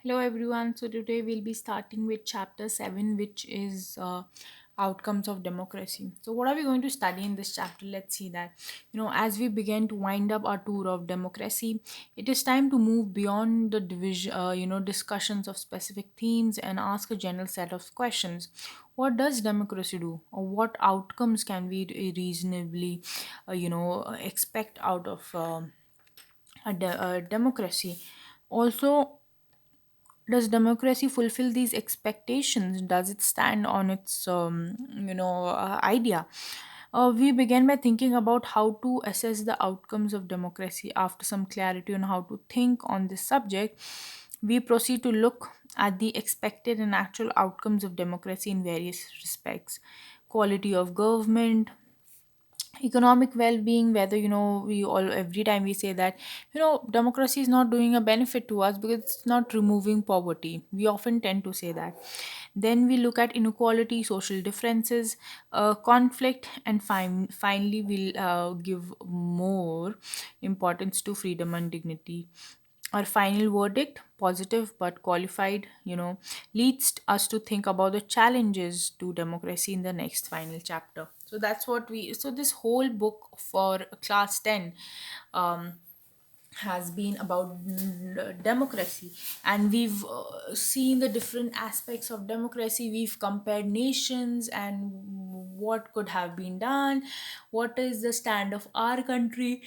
Hello everyone. So today we'll be starting with chapter 7, which is outcomes of democracy. So what are we going to study in this chapter? Let's see that. As we begin to wind up our tour of democracy, it is time to move beyond the discussions of specific themes and ask a general set of questions. What does democracy do, or what outcomes can we reasonably, expect out of a democracy? Also, does democracy fulfill these expectations? Does it stand on its idea? We begin by thinking about how to assess the outcomes of democracy. After some clarity on how to think on this subject, we proceed to look at the expected and actual outcomes of democracy in various respects: quality of government, economic well-being, whether we all every time we say that democracy is not doing a benefit to us because it's not removing poverty, we often tend to say that. Then we look at inequality, social differences, conflict, and finally we'll give more importance to freedom and dignity. Our final verdict, positive but qualified, leads us to think about the challenges to democracy in the next final chapter. So that's what we. So this whole book for class 10 um, has been about democracy, and we've seen the different aspects of democracy. We've compared nations and what could have been done, what is the stand of our country,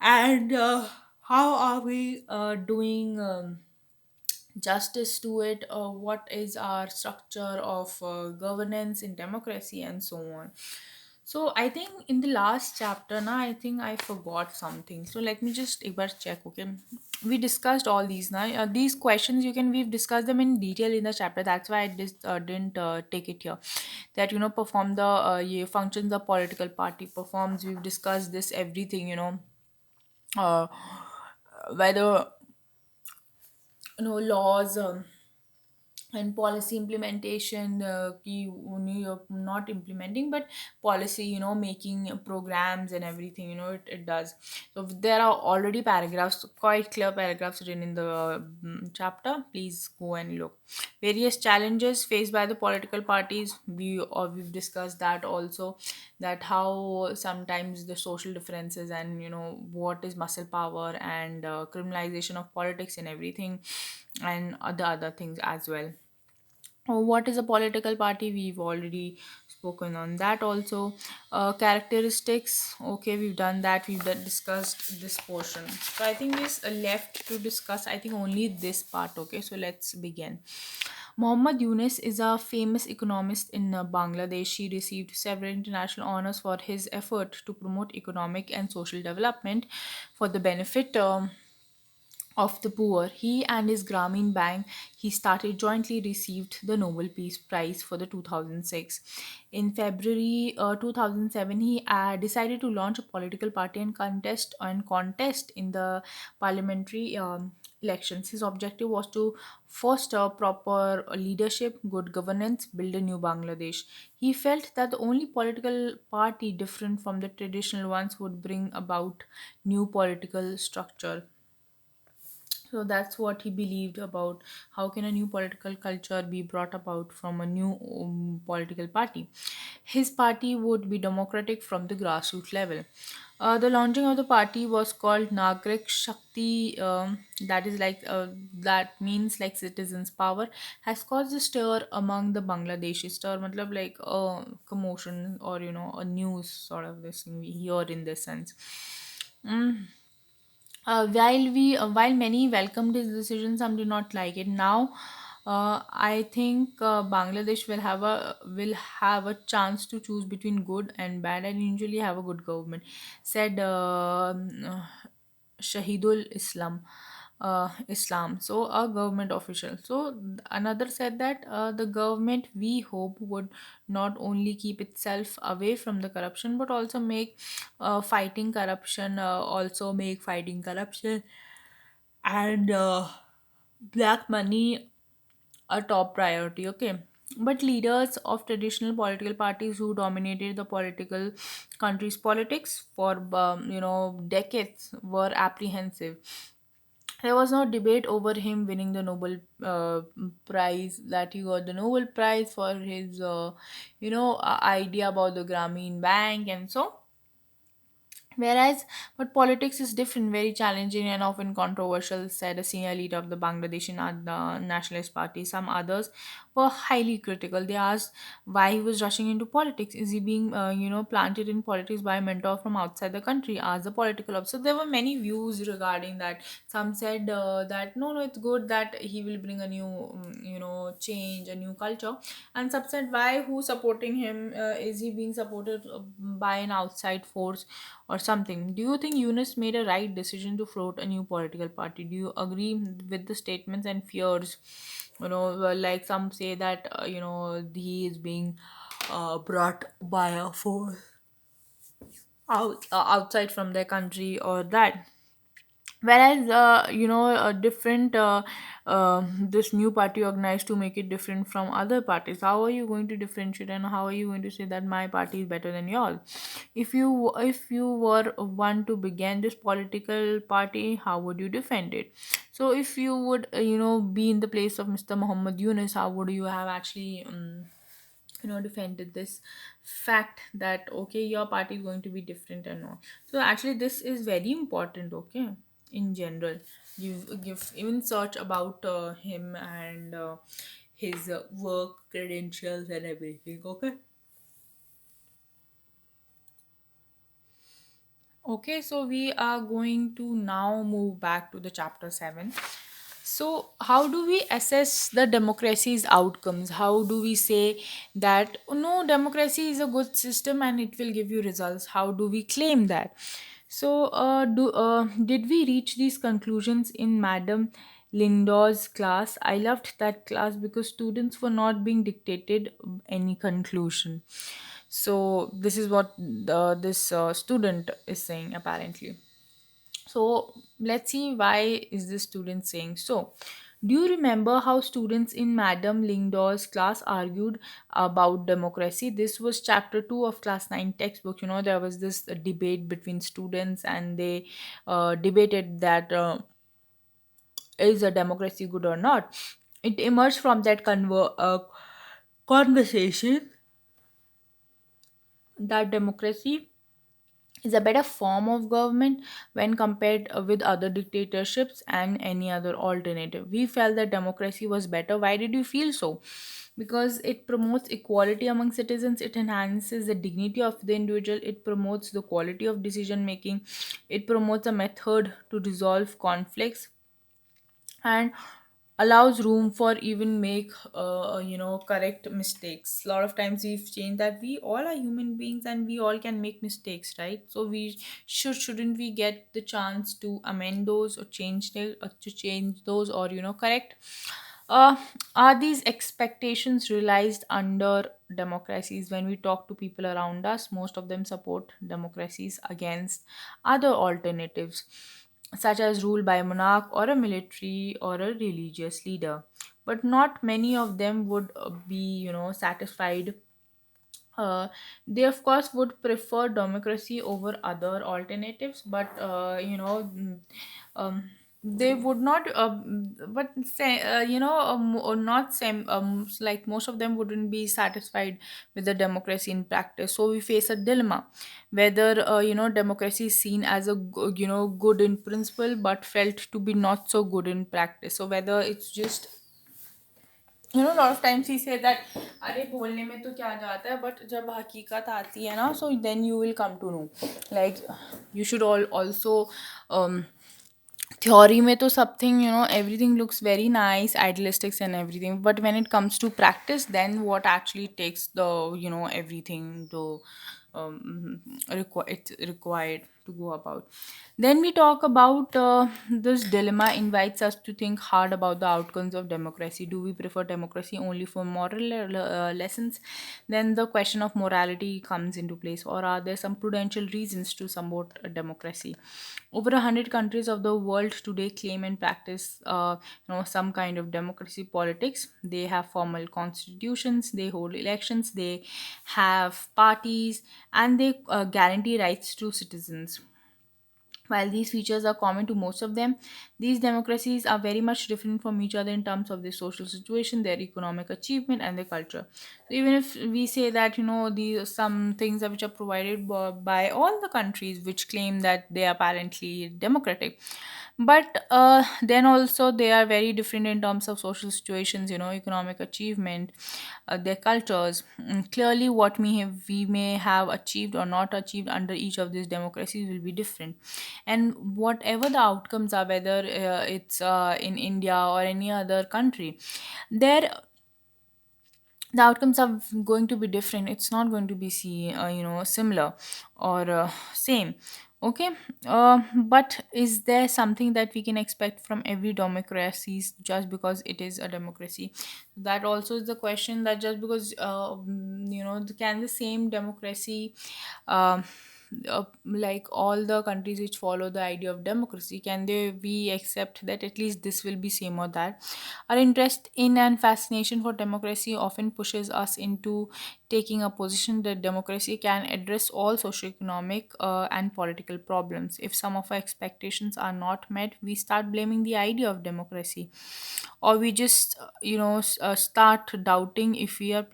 and how are we doing justice to it, what is our structure of governance in democracy, and so on. So I think in the last chapter now, I think I forgot something, so let me just एक बार check. Okay, we discussed all these now. These questions, we've discussed them in detail in the chapter. That's why I didn't take it here. That perform the functions the political party performs. We've discussed this everything. Uh, whether laws, and policy implementation, ki only you're not implementing, but policy, making programs and everything, it does. So there are already paragraphs, quite clear paragraphs written in the chapter. Please go and look. Various challenges faced by the political parties, we've discussed that also. That how sometimes the social differences, and what is muscle power, and criminalization of politics and everything, and other things as well. What is a political party? We've already spoken on that also. Characteristics. Okay, we've done that. Discussed this portion. So I think we're left to discuss, I think, only this part. Okay, so let's begin. Muhammad Yunus is a famous economist in Bangladesh. He received several international honors for his effort to promote economic and social development for the benefit of the poor. He and his Grameen Bank he started jointly received the Nobel Peace Prize for the 2006. In February 2007, he decided to launch a political party and contest in the parliamentary elections. His objective was to foster proper leadership, good governance, build a new Bangladesh. He felt that the only political party different from the traditional ones would bring about new political structure. So that's what he believed about how can a new political culture be brought about from a new political party. His party would be democratic from the grassroots level. The launching of the party was called Nagrik Shakti, that means like citizens' power, has caused a stir among the Bangladeshis. Stir, matlab like a commotion, or a news sort of this thing we hear in this sense. Mm. While many welcomed his decision, some did not like it. Now, I think Bangladesh will have a chance to choose between good and bad, and usually have a good government," said Shahidul Islam, so a government official. So another said that the government, we hope, would not only keep itself away from the corruption, but also make fighting corruption and black money a top priority. Okay, but leaders of traditional political parties who dominated the political country's politics for decades were apprehensive. There was no debate over him winning the Nobel Prize, that he got the Nobel Prize for his, idea about the Grameen Bank and so. Whereas, but politics is different, very challenging and often controversial, said a senior leader of the Bangladeshi Nationalist Party. Some others were highly critical. They asked why he was rushing into politics. Is he being, planted in politics by a mentor from outside the country? Asked the political observer. So there were many views regarding that. Some said that no, it's good that he will bring a new, change, a new culture. And some said why, who supporting him? Is he being supported by an outside force or something? Do you think Yunus made a right decision to float a new political party? Do you agree with the statements and fears? Like some say that he is being brought by a force outside from their country or that. Whereas a different this new party organized to make it different from other parties. How are you going to differentiate, and how are you going to say that my party is better than yours? If you were one to begin this political party, how would you defend it? So if you would be in the place of Mr. Muhammad Yunus, how would you have actually defended this fact that okay, your party is going to be different and all? So actually this is very important, okay? In general, you give even search about him and his work credentials and everything, okay? Okay, so we are going to now move back to the chapter 7. So, how do we assess the democracy's outcomes? How do we say that "Oh, no, democracy is a good system and it will give you results"? How do we claim that? So, did we reach these conclusions in Madam Lindau's class? I loved that class because students were not being dictated any conclusion. So, this is what this student is saying apparently. So let's see, why is this student saying so. Do you remember how students in Madam Lingdor's class argued about democracy? This was chapter 2 of class 9 textbook. There was this debate between students, and they debated that is a democracy good or not. It emerged from that conversation that democracy is a better form of government when compared with other dictatorships and any other alternative. We felt that democracy was better. Why did you feel so? Because it promotes equality among citizens, it enhances the dignity of the individual, it promotes the quality of decision making, it promotes a method to resolve conflicts, and allows room for even make correct mistakes. A lot of times we've changed that we all are human beings and we all can make mistakes, right? So we shouldn't we get the chance to amend those or change those, or correct. uh, are these expectations realized under democracies? When we talk to people around us, most of them support democracies against other alternatives, such as rule by a monarch or a military or a religious leader. But not many of them would be, satisfied. They of course would prefer democracy over other alternatives, but they would not. But say, or not same. Like most of them wouldn't be satisfied with the democracy in practice. So we face a dilemma whether democracy is seen as a good in principle but felt to be not so good in practice. So whether it's just a lot of times he say that अरे बोलने में तो क्या जाता है, but जब हकीकत आती है ना, so then you will come to know. Like you should all also um theory में तो something, everything looks very nice, idealistics and everything, but when it comes to practice, then what actually takes the everything to it's required to go about. Then we talk about this dilemma invites us to think hard about the outcomes of democracy. Do we prefer democracy only for moral lessons? Then the question of morality comes into place, or are there some prudential reasons to support a democracy? Over 100 countries of the world today claim and practice, some kind of democracy politics. They have formal constitutions, they hold elections, they have parties, and they guarantee rights to citizens. While these features are common to most of them, These democracies are very much different from each other in terms of their social situation, their economic achievement, and their culture. So even if we say that, these some things which are provided by all the countries which claim that they are apparently democratic, but then also they are very different in terms of social situations, economic achievement, their cultures. Clearly, what we may have achieved or not achieved under each of these democracies will be different, and whatever the outcomes are, whether it's in India or any other country, there the outcomes are going to be different. It's not going to be similar or same. Okay. But is there something that we can expect from every democracy just because it is a democracy? That also is the question, that just because can the same democracy, um like all the countries which follow the idea of democracy, can they we accept that at least this will be same or that? Our interest in and fascination for democracy often pushes us into taking a position that democracy can address all socioeconomic and political problems. If some of our expectations are not met, we start blaming the idea of democracy, or we just start doubting if we are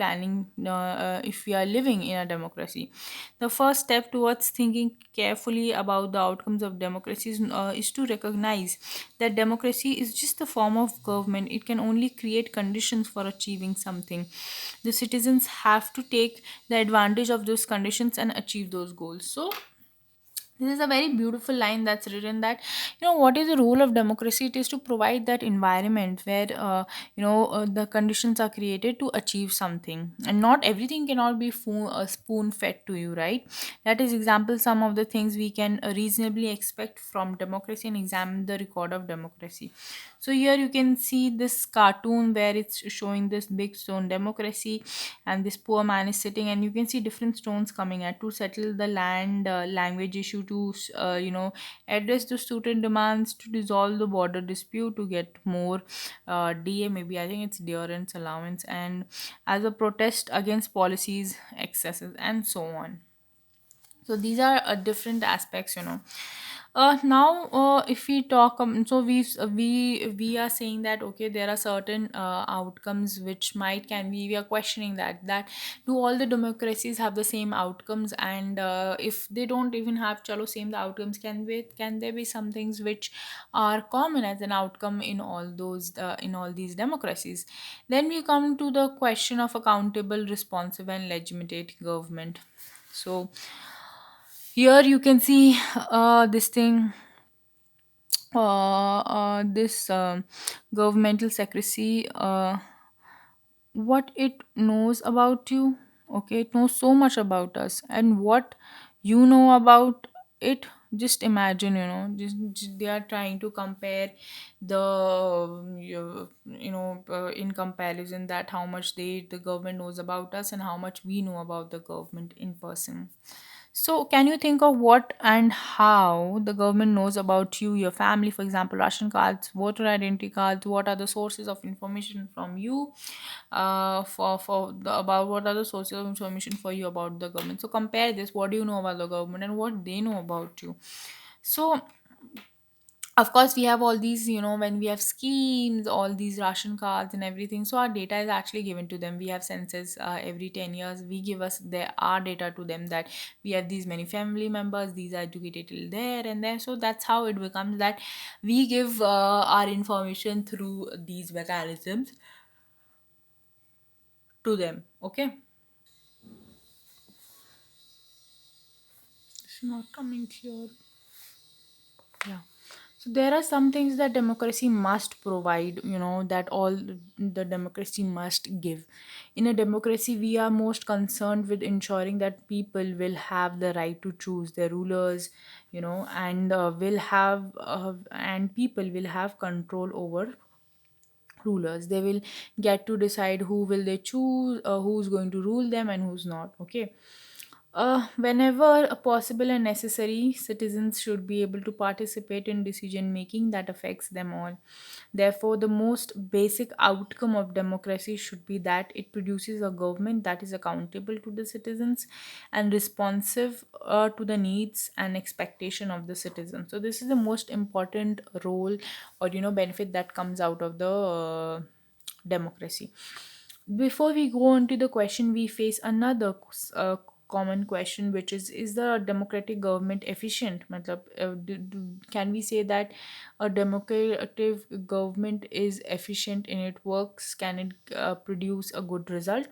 if we are living in a democracy. The first step towards thinking carefully about the outcomes of democracy is to recognize that democracy is just a form of government. It can only create conditions for achieving something. The citizens have to take the advantage of those conditions and achieve those goals. So this is a very beautiful line that's written, that what is the role of democracy? It is to provide that environment where the conditions are created to achieve something, and not everything cannot be spoon fed to you, right? That is example some of the things we can reasonably expect from democracy, and examine the record of democracy. So here you can see this cartoon where it's showing this big stone democracy, and this poor man is sitting, and you can see different stones coming at to settle the land language issue, to address the student demands, to dissolve the border dispute, to get more DA, maybe I think it's dearance allowance, and as a protest against policies excesses, and so on. So these are different aspects. Now if we talk, so we are saying that okay, there are certain outcomes which might can we are questioning that do all the democracies have the same outcomes, and if they don't even have chalo same the outcomes, can there be some things which are common as an outcome in all those in all these democracies? Then we come to the question of accountable, responsive, and legitimate government. So here you can see this thing, this governmental secrecy, what it knows about you. Okay, it knows so much about us, and what you know about it. Just imagine, they are trying to compare the in comparison, that how much the government knows about us and how much we know about the government in person. So, can you think of what and how the government knows about you, your family, for example, ration cards, voter identity cards? What are the sources of information from you, about what are the sources of information for you about the government? So, compare this. What do you know about the government and what they know about you? So, of course, we have all these, when we have schemes, all these ration cards and everything, so our data is actually given to them. We have census every 10 years, we give us their our data to them, that we have these many family members, these are educated till there and there. So that's how it becomes that we give our information through these mechanisms to them. Okay. It's not coming clear. Yeah. So there are some things that democracy must provide, that all the democracy must give. In a democracy, we are most concerned with ensuring that people will have the right to choose their rulers, and will have and people will have control over rulers. They will get to decide who will they choose, who's going to rule them and who's not. Okay. Whenever possible and necessary, citizens should be able to participate in decision making that affects them all. Therefore, the most basic outcome of democracy should be that it produces a government that is accountable to the citizens and responsive to the needs and expectation of the citizens. So, this is the most important role or benefit that comes out of the democracy. Before we go on to the question, we face another common question, which is the democratic government efficient? Matlab, can we say that a democratic government is efficient in its works? Can it produce a good result?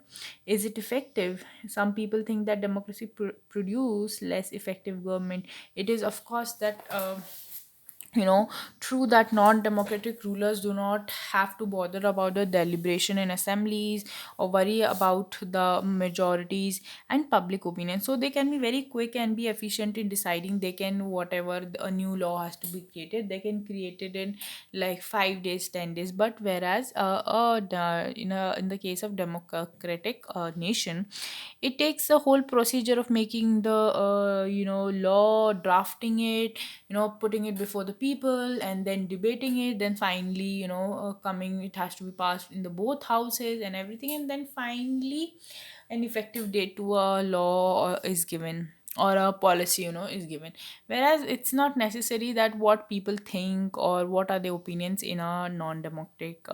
Is it effective? Some people think that democracy produce less effective government. It is of course that you know true that non-democratic rulers do not have to bother about the deliberation in assemblies or worry about the majorities and public opinion, so they can be very quick and be efficient in deciding. They can, whatever a new law has to be created, they can create it in like 5 days, 10 days. But whereas in the case of democratic nation, it takes a whole procedure of making the law, drafting it, putting it before the people, and then debating it, then finally coming, it has to be passed in the both houses and everything, and then finally an effective date to a law is given, or a policy is given. Whereas it's not necessary that what people think or what are their opinions in a non-democratic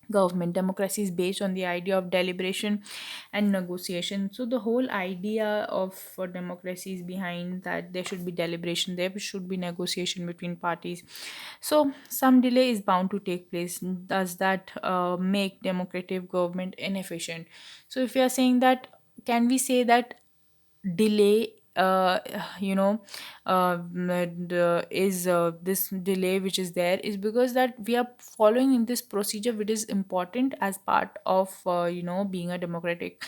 government. Democracy is based on the idea of deliberation and negotiation. So the whole idea of democracy is behind that there should be deliberation, there should be negotiation between parties. So some delay is bound to take place. Does that make democratic government inefficient? So if you are saying that, can we say that delay you know is this delay which is there is because that we are following in this procedure which is important as part of being a democratic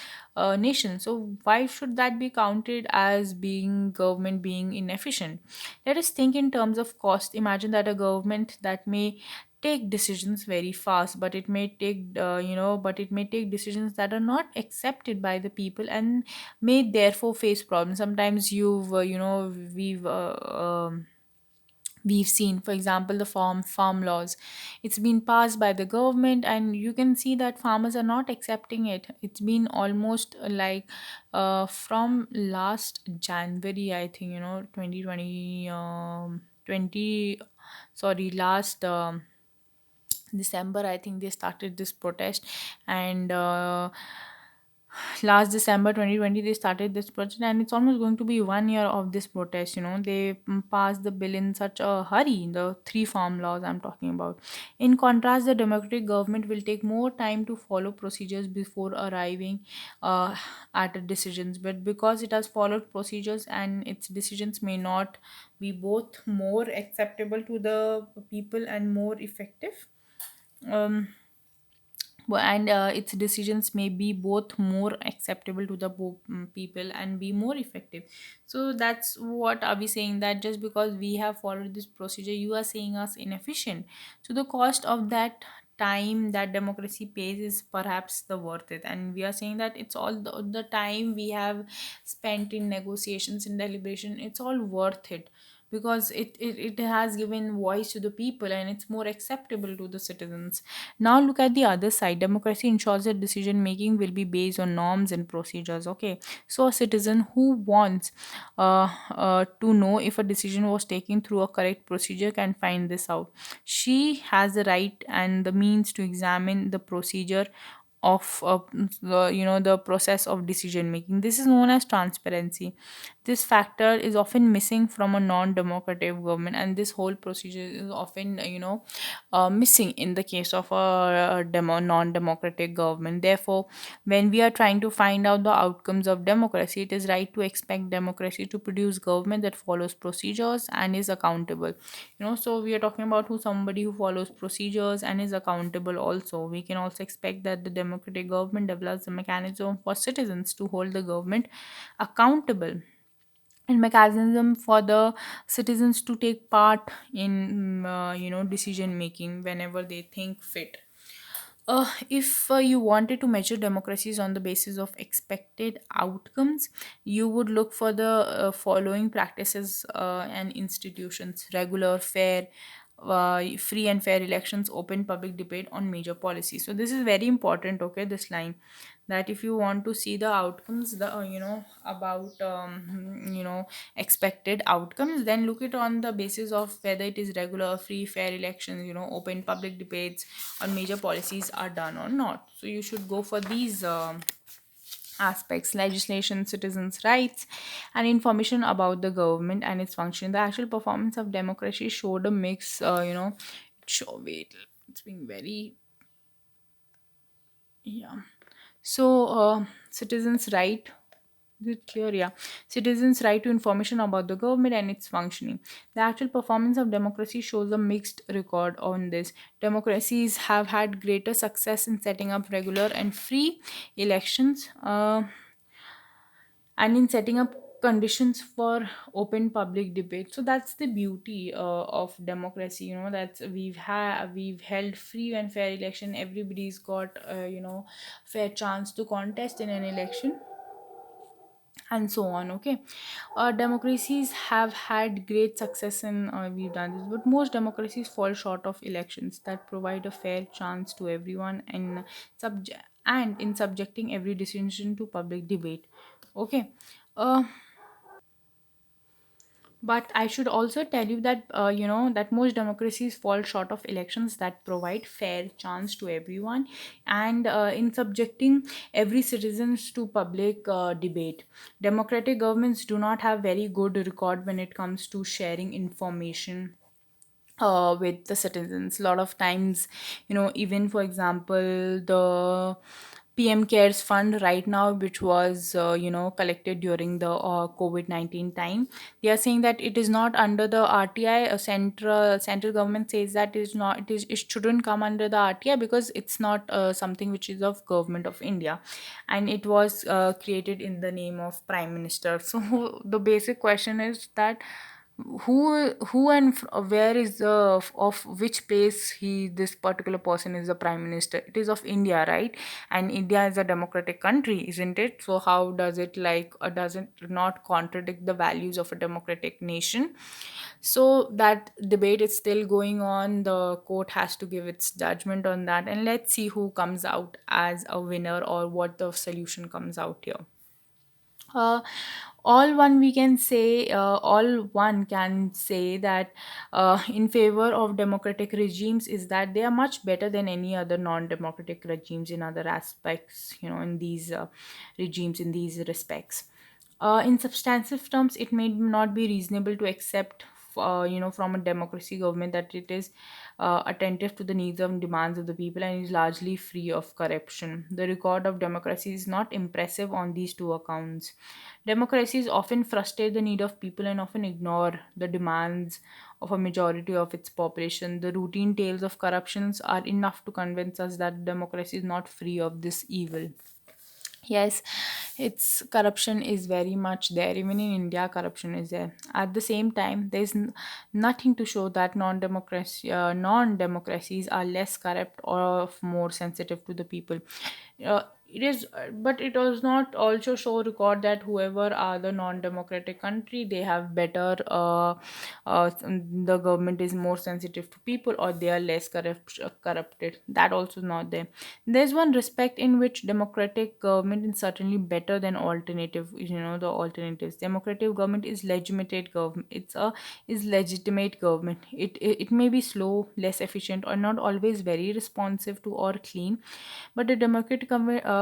nation. So why should that be counted as being government being inefficient? Let us think in terms of cost. Imagine that a government that may take decisions very fast, but it may take decisions that are not accepted by the people and may therefore face problems. Sometimes we've seen, for example, the farm laws. It's been passed by the government, and you can see that farmers are not accepting it. It's been almost like from last January, I think, 2020, 20 sorry, last December, I think they started this protest. And last December 2020 they started this protest, and it's almost going to be 1 year of this protest. They passed the bill in such a hurry, the three farm laws I'm talking about. In contrast, the democratic government will take more time to follow procedures before arriving at decisions, but because it has followed procedures, and its decisions may not be both more acceptable to the people and more effective. um and its decisions may be both more acceptable to the people and be more effective. So that's what are we saying, that just because we have followed this procedure, you are saying us inefficient. So the cost of that time that democracy pays is perhaps the worth it, and we are saying that it's all the time we have spent in negotiations, in deliberation, it's all worth it, because it has given voice to the people and it's more acceptable to the citizens. Now look at the other side. Democracy ensures that decision making will be based on norms and procedures. Okay, so a citizen who wants to know if a decision was taken through a correct procedure can find this out. She has the right and the means to examine the procedure of the process of decision making. This is known as transparency. This factor is often missing from a non-democratic government, and this whole procedure is often missing in the case of a non-democratic government. Therefore, when we are trying to find out the outcomes of democracy, it is right to expect democracy to produce government that follows procedures and is accountable. So we are talking about who somebody who follows procedures and is accountable. Also, we can also expect that the democratic government develops a mechanism for citizens to hold the government accountable, and mechanism for the citizens to take part in decision making whenever they think fit. If you wanted to measure democracies on the basis of expected outcomes, you would look for the following practices and institutions: regular, fair, free and fair elections, open public debate on major policies. So this is very important. Okay, this line, that if you want to see the outcomes, the about expected outcomes, then look it on the basis of whether it is regular, free, fair elections, open public debates on major policies are done or not. So you should go for these aspects: legislation, citizens rights, and information about the government and its function. The actual performance of democracy showed a mix, show wait it's being very, yeah. So citizens right, is it clear? Yeah. Citizens' right to information about the government and its functioning. The actual performance of democracy shows a mixed record on this. Democracies have had greater success in setting up regular and free elections, and in setting up conditions for open public debate. So that's the beauty of democracy. That's we've held free and fair election. Everybody's got fair chance to contest in an election, and so on. Okay, democracies have had great success in, we've done this, but most democracies fall short of elections that provide a fair chance to everyone, and in subjecting every decision to public debate. Okay. uh, but I should also tell you that that most democracies fall short of elections that provide fair chance to everyone, and in subjecting every citizens to public debate. Democratic governments do not have very good record when it comes to sharing information with the citizens. A lot of times, even for example, the PM Cares Fund right now, which was collected during the COVID-19 time, they are saying that it is not under the RTI. Central government says that it shouldn't come under the RTI because it's not something which is of government of India, and it was created in the name of Prime Minister. So the basic question is that who and where is the of which place he this particular person is the prime minister. It is of India, right? And India is a democratic country, isn't it? So how does it, like, does it not contradict the values of a democratic nation? So that debate is still going on. The court has to give its judgment on that, and let's see who comes out as a winner or what the solution comes out here. uh, all one can say that in favor of democratic regimes is that they are much better than any other non-democratic regimes in other aspects, in these regimes, in these respects. In substantive terms, it may not be reasonable to accept, from a democracy government, that it is attentive to the needs and demands of the people and is largely free of corruption. The record of democracy is not impressive on these two accounts. Democracies often frustrate the need of people and often ignore the demands of a majority of its population. The routine tales of corruptions are enough to convince us that democracy is not free of this evil. Yes, its corruption is very much there. Even in India, corruption is there. At the same time, there's nothing to show that non-democracies are less corrupt or more sensitive to the people. It is, but it does not also show record that whoever are the non-democratic country, they have better. The government is more sensitive to people, or they are less corrupted. That also not there. There's one respect in which democratic government is certainly better than the alternatives. Democratic government is legitimate government. Is legitimate government. It may be slow, less efficient, or not always very responsive to or clean, but the democratic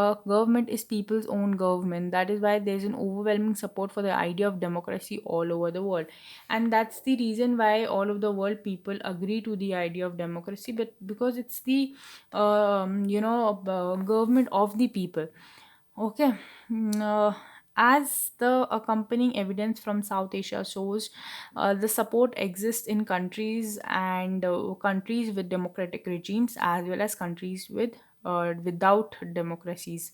government is people's own government. That is why there's an overwhelming support for the idea of democracy all over the world, and that's the reason why all of the world people agree to the idea of democracy. But because it's the government of the people. Okay. As the accompanying evidence from South Asia shows, the support exists in countries with democratic regimes as well as countries with without democracies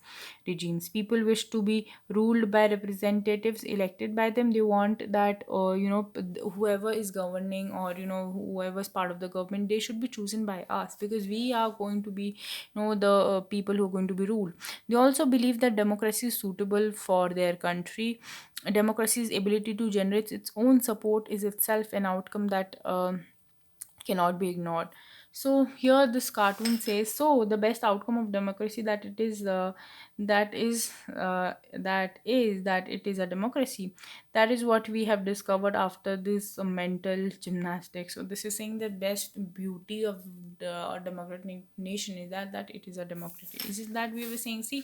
regimes. People wish to be ruled by representatives elected by them. They want that whoever is governing, or whoever's part of the government, they should be chosen by us, because we are going to be the people who are going to be ruled. They also believe that democracy is suitable for their country. Democracy's ability to generate its own support is itself an outcome that cannot be ignored. So here this cartoon says, so the best outcome of democracy, that it is that it is a democracy. That is what we have discovered after this mental gymnastics. So this is saying the best beauty of the democratic nation is that it is a democracy. This is that we were saying, see,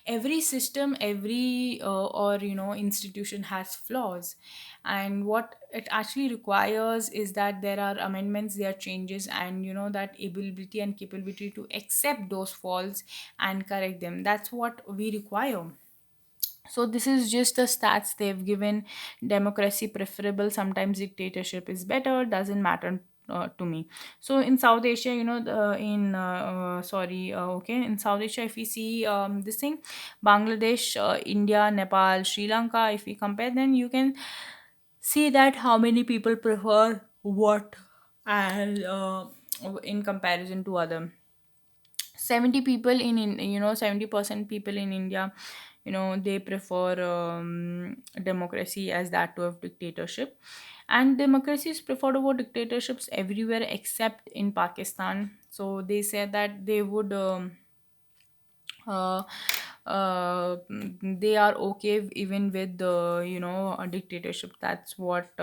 every system, every or institution has flaws, and what it actually requires is that there are amendments, there are changes, and that ability and capability to accept those faults and correct them. That's what we require. So this is just the stats they've given. Democracy preferable, sometimes dictatorship is better, doesn't matter to me. So in South Asia, in sorry okay, in South Asia, if we see this thing, Bangladesh, India, Nepal, Sri Lanka, if we compare, then you can see that how many people prefer what, and in comparison to other. 70 people in 70% people in India, they prefer democracy as that to of dictatorship. And democracy is preferred over dictatorships everywhere except in Pakistan. So they said that they would uh, they are okay even with the a dictatorship. That's what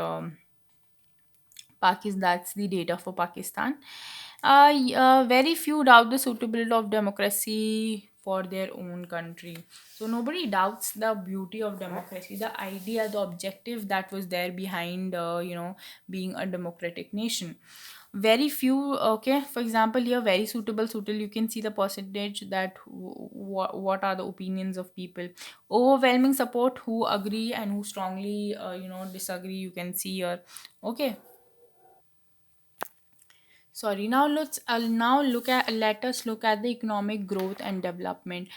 Pakistan, that's the data for Pakistan. Very few doubt the suitability of democracy for their own country. So nobody doubts the beauty of democracy, the idea, the objective that was there behind, being a democratic nation. Very few, okay, for example, here, very suitable, you can see the percentage that what are the opinions of people. Overwhelming support, who agree and who strongly disagree, you can see here. Okay. Sorry, now let us look at the economic growth and development.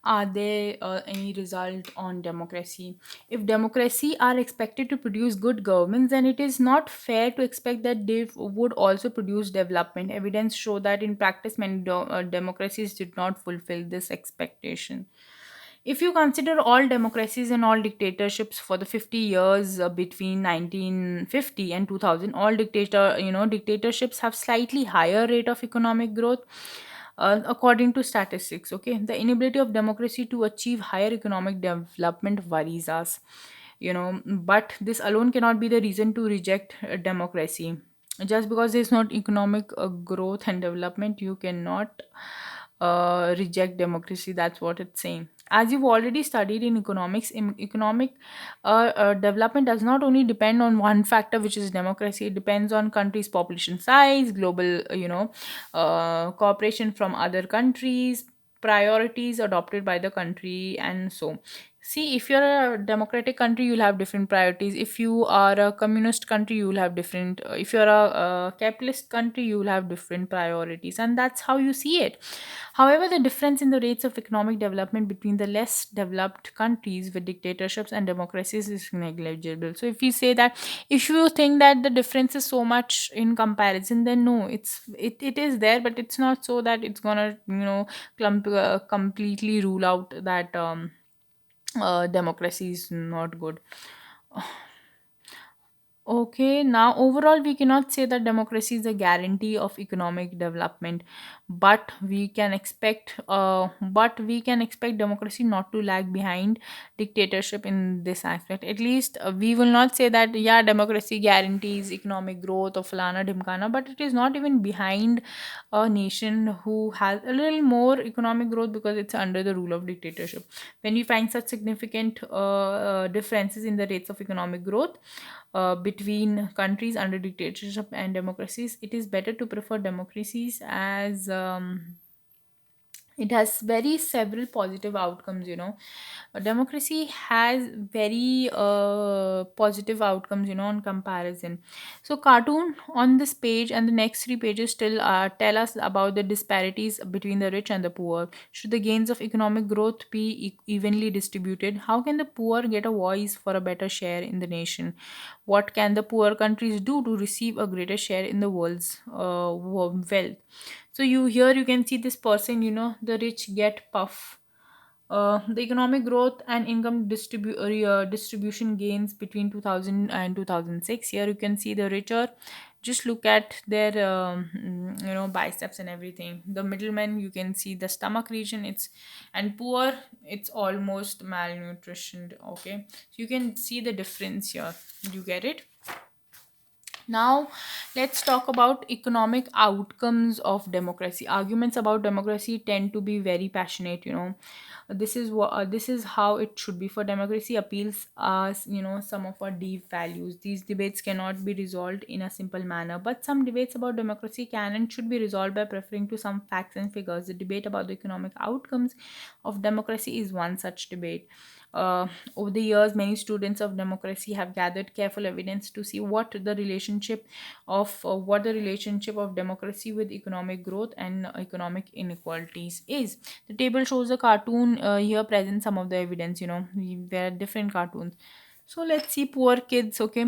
Are there any result on democracy? If democracy are expected to produce good governments, then it is not fair to expect that they would also produce development. Evidence show that in practice many democracies did not fulfill this expectation. If you consider all democracies and all dictatorships for the 50 years between 1950 and 2000, all dictatorships have slightly higher rate of economic growth, according to statistics. Okay, the inability of democracy to achieve higher economic development worries us. But this alone cannot be the reason to reject democracy. Just because there's not economic growth and development, you cannot reject democracy. That's what it's saying. As you've already studied in economics, economic development does not only depend on one factor, which is democracy. It depends on country's population size, global cooperation from other countries, priorities adopted by the country, and so. See, if you're a democratic country, you'll have different priorities. If you are a communist country, you'll have different. If you're a capitalist country, you'll have different priorities, and that's how you see it. However, the difference in the rates of economic development between the less developed countries with dictatorships and democracies is negligible. So, if we say that, if you think that the difference is so much in comparison, then no, it is there, but it's not so that it's gonna completely rule out that democracy is not good. Okay, now overall, we cannot say that democracy is a guarantee of economic development, but we can expect democracy not to lag behind dictatorship in this aspect. At least we will not say that yeah, democracy guarantees economic growth of falana dhimkana, but it is not even behind a nation who has a little more economic growth because it's under the rule of dictatorship. When we find such significant differences in the rates of economic growth between countries under dictatorship and democracies, it is better to prefer democracies as it has very several positive outcomes, democracy has very positive outcomes, on comparison. So cartoon on this page and the next three pages still tell us about the disparities between the rich and the poor. Should the gains of economic growth be evenly distributed? How can the poor get a voice for a better share in the nation? What can the poor countries do to receive a greater share in the world's wealth? So you can see this person, the rich get puff. The economic growth and income distribution gains between 2000 and 2006. Here you can see the richer. Just look at their biceps and everything. The middlemen, you can see the stomach region. It's and poor. It's almost malnutrition. Okay, so you can see the difference here. You get it? Now, let's talk about economic outcomes of democracy. Arguments about democracy tend to be very passionate. This is how it should be. For democracy appeals us, some of our deep values. These debates cannot be resolved in a simple manner, but some debates about democracy can and should be resolved by referring to some facts and figures. The debate about the economic outcomes of democracy is one such debate. Over the years, many students of democracy have gathered careful evidence to see what the relationship of democracy with economic growth and economic inequalities is. The table shows a cartoon. Here present some of the evidence. There are different cartoons. So let's see poor kids. Okay,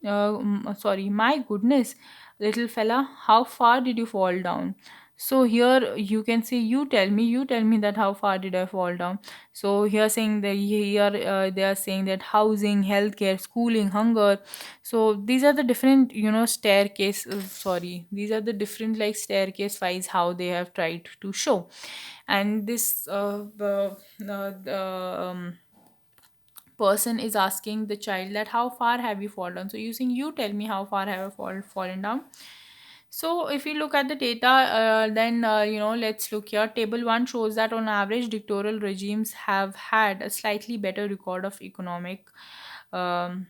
sorry, my goodness, little fella, how far did you fall down? So here you can see, you tell me that how far did I fall down. So here saying that here they are saying that housing, healthcare, schooling, hunger. So these are the different, staircase. Sorry, these are the different like staircase wise how they have tried to show, and this the person is asking the child that how far have you fallen. So using you tell me how far have I fallen down. So if we look at the data, then let's look here. Table 1 shows that on average, dictatorial regimes have had a slightly better record of economic um,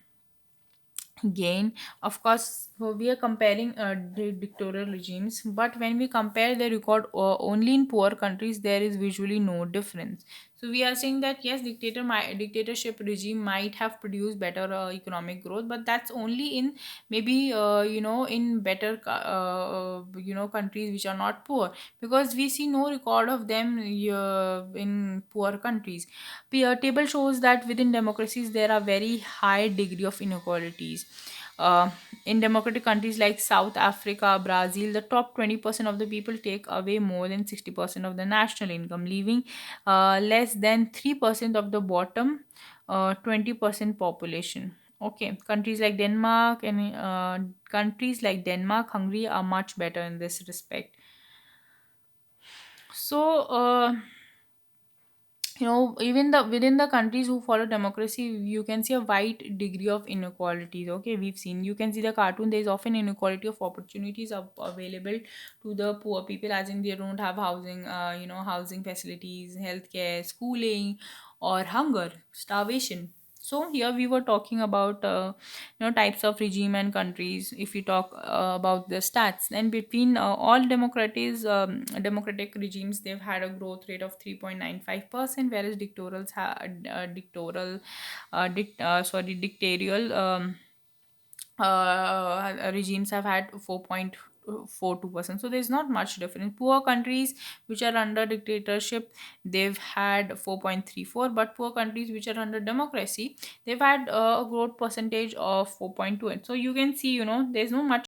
gain. Of course, so we are comparing the dictatorial regimes, but when we compare the record only in poor countries, there is visually no difference. So we are saying that yes, dictatorship regime might have produced better economic growth, but that's only in maybe in better countries which are not poor, because we see no record of them in poor countries. Table shows that within democracies there are very high degree of inequalities. Uh, in democratic countries like South Africa, Brazil, the top 20% of the people take away more than 60% of the national income, leaving less than 3% of the bottom 20% population. Okay, countries like Denmark, Hungary are much better in this respect. So, even the within the countries who follow democracy, you can see a wide degree of inequalities. Okay, we've seen, you can see the cartoon, there is often inequality of opportunities available to the poor people, as in they don't have housing, housing facilities, healthcare, schooling, or hunger, starvation. So here we were talking about types of regime and countries. If we talk about the stats, then between all democratic regimes, they've had a growth rate of 3.95%, whereas dictatorial regimes have had 4.42%. So there's not much difference. Poor countries which are under dictatorship, they've had 4.34, but poor countries which are under democracy, they've had a growth percentage of 4.28. So you can see, there's no much